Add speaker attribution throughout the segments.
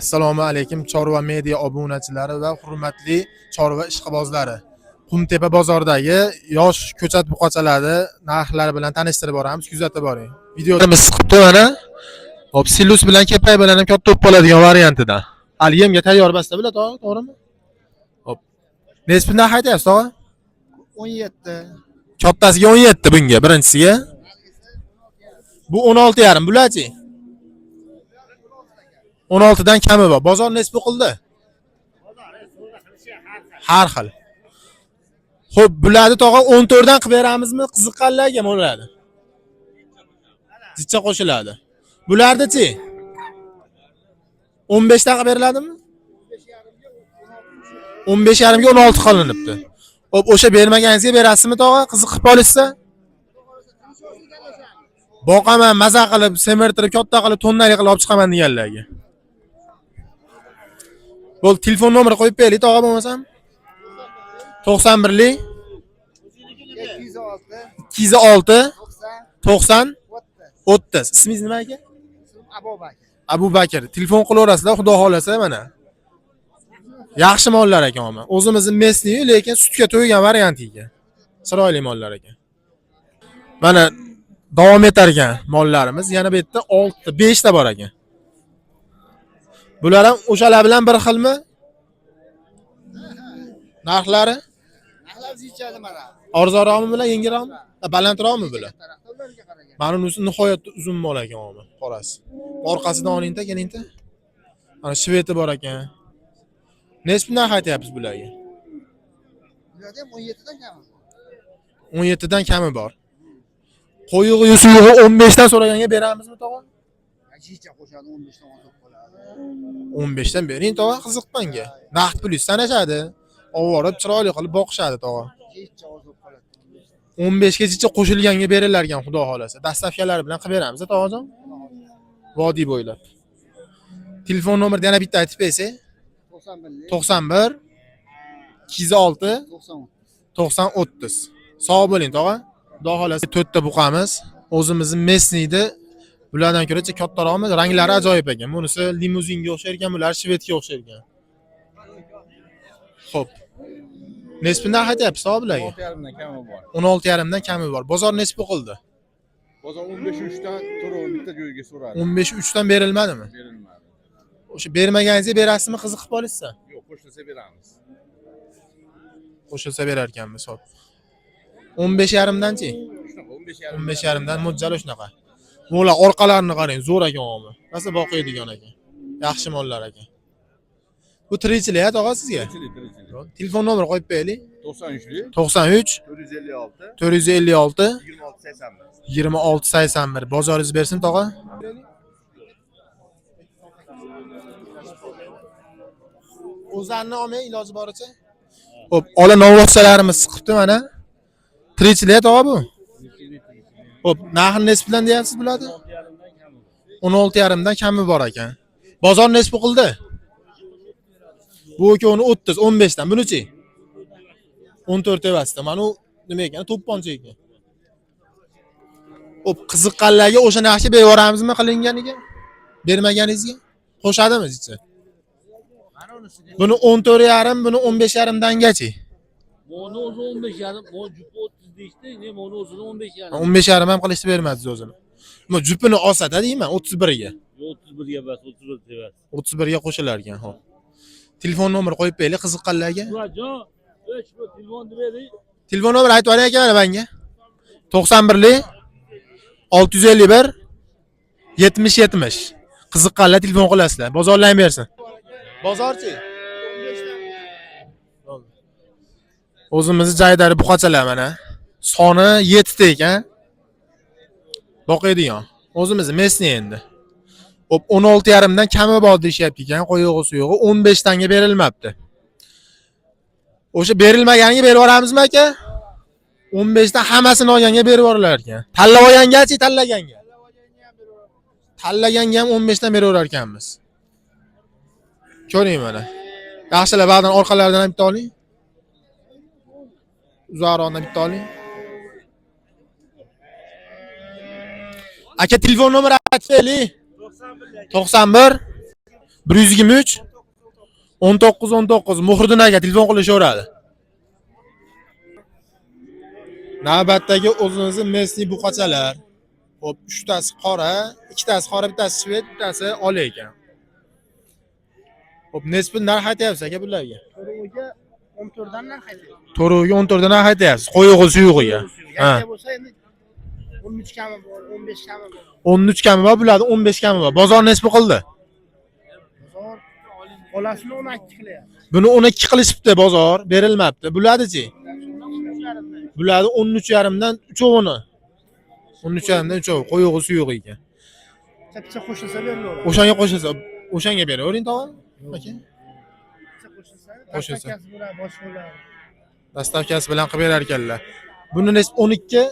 Speaker 1: Assalomu alaykum Chorva media obunachilari va hurmatli chorva ishqibozlari. Qumtepa bozoridagi yosh ko'chat buqachalarni narxlari bilan tanishtirib boramiz, kuzatib boring. Videomiz chiqibdi mana. Hop, silus bilan kepay bilan ham katta bo'lib qoladigan variantidan. Hali yemga tayyor basta bilan, to'g'rimi? Hop. Nesbidan haytayapsiz, tog'a?
Speaker 2: 17.
Speaker 1: Kattasiga 17 bunga, birinchisiga. Bu 16,5 bularchi? 16 dan kami bor. Bozor nisbi qildi. Har xil. Xo'p, bularni tog'a 14 dan qilib beramizmi? Qiziqqanlarga bo'ladi. Zicha qo'shiladi. Bularni-chi? 15 dan qilib beriladimi? 15,5 ga 16 qilinibdi. Xo'p, o'sha bermaganingizga berasizmi tog'a? Qiziqib qolishsa? Boqaman, maza qilib, semirtirib, katta qilib, tonnali qilib olib chiqaman deganlarga. Bo'l, telefon nomeri qo'yib beraylik, tog'a bo'lmasam. 91lik 206 90 30. Ismingiz nima aka? Abu Bakr. Telefon qilaverasizlar, xudo xolasa mana. Yaxshi mollar ekan, o'zimizning mesni, lekin sutga to'ygan variant ekan. Chiroyli mollar ekan. Mana davom etar ekan mollarimiz. Yana bu yerda 6, 5 ta bor ekan. Bular ham o'shalar bilan bir xilmi? Narxlari?
Speaker 2: Narxlar zichadi mana.
Speaker 1: Arzonroqmi bular, yengilroqmi? Balandroqmi bular? Mana bunisi nihoyatda uzun mol ekan, qorasi. Orqasidan olingda, kelingda. Mana shveti bor ekan. Nesbidan aytyapsiz bularga?
Speaker 2: Bularda ham 17 dan kami.
Speaker 1: 17 dan kami bor. Qo'yig'i, suyug'i 15 dan so'raganga beramizmi, tog'a?
Speaker 2: Zicha qo'shadi 15 dan olib qoladi.
Speaker 1: 15 dan bering, tog'a, qiziqqanga. Naqd pul sanashadi. Ovorib chiroyli qilib boqishadi, tog'a.
Speaker 2: Zicha olib qoladi.
Speaker 1: 15 gacha qo'shilganga berillar ekan, xudo xolasa. Dastavkalar bilan qilib beramiz, tog'ajon. Vodiy bo'ylab. Telefon nomerini yana bitta aytib bersangiz. 91 206 90 30. Sog' bo'ling, tog'a. Xudo xolasa 4 ta buqamiz. O'zimizning mesniydi. Bulardan ko'racha kattaroqmi? Ranglari ajoyib ekan. Bunisi limuzinga o'xshar ekan, bular shvedga o'xshar ekan. Xo'p. Nesbidan aytyapsiz, tog'a bularga?
Speaker 2: 16,5 dan kami bor.
Speaker 1: 16,5 dan kami bor. Bozor nesbi qildi?
Speaker 2: Bozor 15 dan turib bitta joyga so'radi.
Speaker 1: 15 dan berilmadimi?
Speaker 2: Berilmadi.
Speaker 1: O'sha bermaganingizga berasizmi, qiziqib qolishsa?
Speaker 2: Yo'q, qo'shilsa beramiz.
Speaker 1: Qo'shilsa berar ekanmiz, xo'p. 15,5 danchi?
Speaker 2: Shunaqa 15,5.
Speaker 1: 15,5 dan mo'ljali shunaqa. Mo'la orqalarini qarang, zo'r ekan, o'g'lim. Rosa boqiydigan ekan. Yaxshi mollar ekan. Bu tirikchilik tog'a sizga?
Speaker 2: Tirikchilik.
Speaker 1: Telefon nomeri qo'yib beraylik.
Speaker 2: 93
Speaker 1: 93
Speaker 2: 456
Speaker 1: 456
Speaker 2: 2681.
Speaker 1: 2681. Bozoringiz bersin, tog'a. O'zanni olmay iloji boricha. Xo'p, ola novvotchalarimiz chiqibdi mana. Tirikchilik tog'a bu. Xo'p, narxi nesbidan deyapsiz bularni? 16,5 dan kami bor ekan. Bozor nesbi qildi? Bu ikkovini 30, 15 dan. Buni-chi? 14 emasda. Mana u nima ekan? To'pponcha ekan. Xo'p, qiziqqanlarga o'sha narxga berib yuboramizmi qilinganiga? Bermaganingizga qo'shadimi sizcha? Buni 14,5, buni 15,5 dangachi.
Speaker 3: Mono o'zi 15,5, mo jupi 30 deydi, ne mono o'zi 15,5.
Speaker 1: 15,5 ham qilishni bermadingiz o'zini. Mo jupini olsa-da deyman 31 ga.
Speaker 3: 31 ga emas, 31 emas.
Speaker 1: 31 ga qo'shilar ekan, xo'p. Telefon nomeri qo'yib beraylik qiziqqanlarga.
Speaker 3: Murodjon, shu telefon bering.
Speaker 1: Telefon nomeri aytib oling aka mana menga. 91lik 651 70 70. Qiziqqanlar telefon qilasizlar. Bozorlang bersin. Bozorchi? O'zimizni joydagi buqachalar mana. Soni 7 ta ekan. Boqiydigan. O'zimizni mesni endi. Hop, 16,5 dan kami bor deyapti ekan, qo'yig'i suyug'i 15 tanga berilmabdi. O'sha berilmaganiga berib yuboramizmi aka? 15 dan hammasini olganga berib yuborilar ekan. Tanlab olgangachi, tanlaganga. Tanlaganga ham 15 dan berib yuborar ekanmiz. Ko'ring mana. Yaxshilar ba'zan orqalaridan ham bitta oling. Uzoqroqdan bitta oling. Aka telefon nomeri aytib bering. 91 123 19 Muhriddin aka telefon qilishaveradi. Navbatdagi o'zimizning Messi buqachalar. Hop, 3 tasi qora, 2 tasi qora, bittasi shved, bittasi ola ekan. Hop, nesbin narx aytyapsiz aka bularga.
Speaker 4: To'ruvga 14 dan narx aytyapti.
Speaker 1: To'ruvga 14 dan narx aytyapsiz. Qo'yig'i suyug'iga. Ha.
Speaker 4: Yangi bo'lsa endi 13 kami bor, 15 kami bor.
Speaker 1: 13 kami bor, bularni 15 kami bor. Bozor nesbi qildi.
Speaker 4: Bozor qolasini 12 qilyapti.
Speaker 1: Buni 12 qilishibdi bozor, berilmabdi. Bularni-chi? Bularni 13,5 dan 3'ovini. 13,5 dan 3'ovi, qo'yig'i suyug'i ekan.
Speaker 4: Picha qo'shilsa berilaveradi.
Speaker 1: O'shanga qo'shilsa, o'shanga beravering tog'am. Aka.
Speaker 4: Picha qo'shilsa,
Speaker 1: Qo'shilsa.
Speaker 4: dastavkasi bo'ladi, boshqa bo'ladi.
Speaker 1: Dastavkasi bilan qilib berar ekanlar. Buni nesbi 12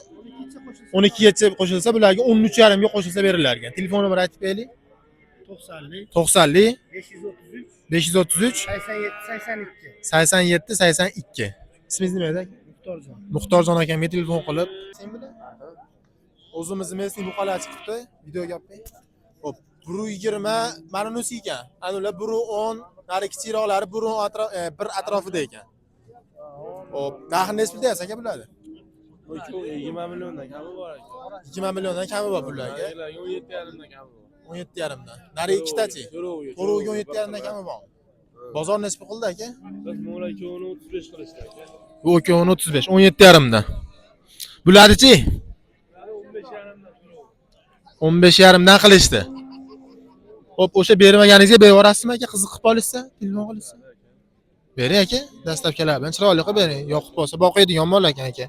Speaker 1: 12gacha qo'shilsa, bularga 13,5 ga qo'shilsa berilar ekan. Telefon nomer aytib beraylik.
Speaker 4: 90
Speaker 1: 90
Speaker 4: 533
Speaker 1: 533
Speaker 4: 87 82.
Speaker 1: 87 82. Ismingiz nima edi?
Speaker 4: Muxtorjon.
Speaker 1: Muxtorjon akamga telefon qilib, sen bilan o'zimizni Messi buqalar chiqibdi, video gapni. Hop, 120 mana bunisi ekan. Ana ular 110, nari kichikroqlari 1 atrofida ekan. Hop, narxini nesbi deyapsiz aka bularni?
Speaker 2: 20 milliondan kami bor ekan.
Speaker 1: 20 milliondan kami bor bularga.
Speaker 2: 17,5 dan kami bor.
Speaker 1: 17,5 dan. Nari ikkitachi? To'ruvga 17,5 dan kami bor. Bozor nesbi qildi aka?
Speaker 2: Biz mo'la ikkovini 35 qilishdi aka.
Speaker 1: Bu ikkovini 35, 17,5 dan. Bularni-chi? 15,5 dan qilishdi. Hop, o'sha bermaganingizga beraverasizmi aka? Qiziqib qolishsa, telefon qilishsa. Bering aka, dastavkalar bilan chiroyli qilib bering. Yoqib qolsa boqadigan mol ekan aka.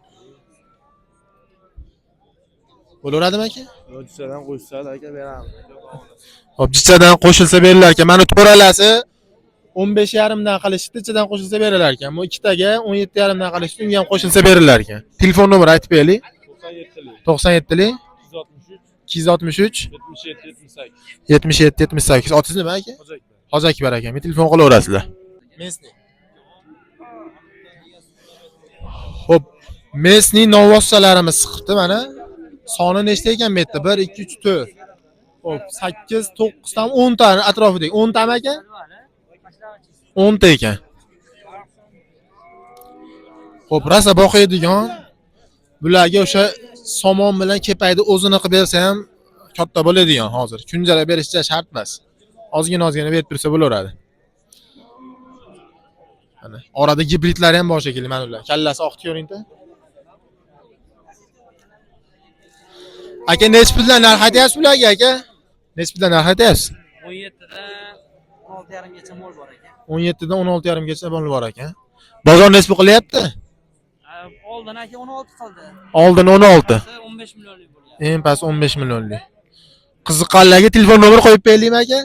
Speaker 1: Bo'laveradimi aka?
Speaker 2: Jichadan qo'shsa aka beramiz.
Speaker 1: Hop, jichadan qo'shilsa berilar ekan. Mana to'ralasi 15,5 dan qilishdi, jichadan qo'shilsa berilar ekan. Bu ikkitaga 17,5 dan qilishdi, unga ham qo'shilsa berilar ekan. Telefon nomer aytib beraylik. 97lik 263 77 78. Otingiz nima aka? Hoji Akbar akamga telefon qilaverasizlar. Mesni. Hop, Mesni novvoschalarimiz chiqibdi mana. Soni nechta ekan bu yerda? 1 2 3 4. Hop, 8 9 dan 10 ta atrofida. 10 tami aka? 10 ta ekan. Hop, rasa boqadigan. Bularga o'sha somon bilan kepayni o'zini qilib bersa ham katta bo'ladigan hozir. Kunjara berishcha shart emas. Ozgina berib tursa bo'laveradi. Mana orada gibridlar ham bor shekilli mana ular. Kallasi oq ko'ringda. Aka nechpidan narx aytyapsiz bularga aka? Nechpidan narx aytyapsiz?
Speaker 5: 17dan 16,5 gacha mol bor ekan.
Speaker 1: 17 dan 16,5 gacha mol bor ekan. Bozor nesbi qilyapti?
Speaker 5: Oldin aka 16 qildi.
Speaker 1: Oldin 16.
Speaker 5: 15 millionlik bo'lgan.
Speaker 1: Eng past 15 millionlik. Qiziqqanlarga telefon nomer qo'yib beraylikmi aka?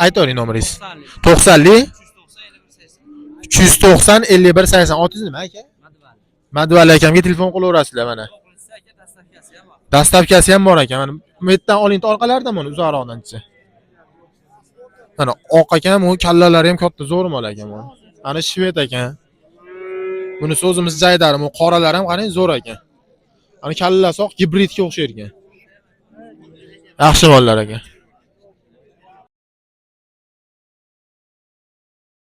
Speaker 1: Aytavering nomeringiz. 90lik 390 51 80. Otingiz nima aka? Madvali akamga telefon qilaverasizlar mana. Dastavkasi ham bor ekan. Mana bu yerdan oling orqalaridan mana uzoqroqdancha. Mana oq ekan, u kallalari ham katta zo'r mol ekan bu. Ana shved ekan. Buni so'zimiz jaydarim, u qoralar ham qarang zo'r ekan. Ana kallasi oq gibridga o'xshaydi ekan. Yaxshi mollar ekan.